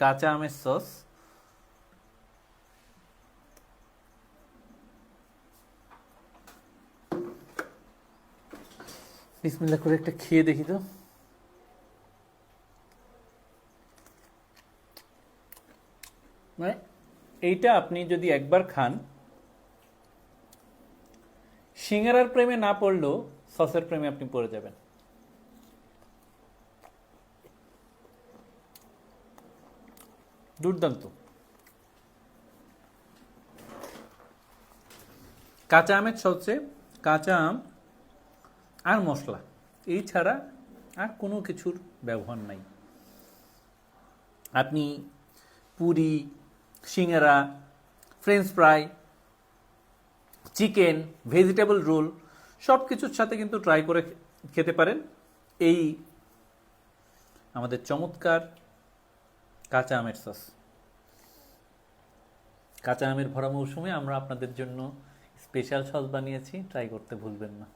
কাঁচা আমের সস। বিসমিল্লাহ করে একটা খেয়ে দেখি তো। মানে এইটা আপনি যদি একবার খান, সিঙ্গারার প্রেমে না পড়লেও সসের প্রেমে আপনি পড়ে যাবেন। দুর্দান্ত। কাঁচা আমের সসে কাঁচা আম আর মশলা, এই ছাড়া আর কোনো কিছুর ব্যবহার নাই। আপনি puri, singara, french fry, chicken, vegetable roll সব কিছুর সাথে কিন্তু ট্রাই করে খেতে পারেন এই আমাদের চমৎকার কাঁচা আমের সস। কাঁচা আমের ভরা মৌসুমে আমরা আপনাদের জন্য স্পেশাল সস বানিয়েছি, ট্রাই করতে ভুলবেন না।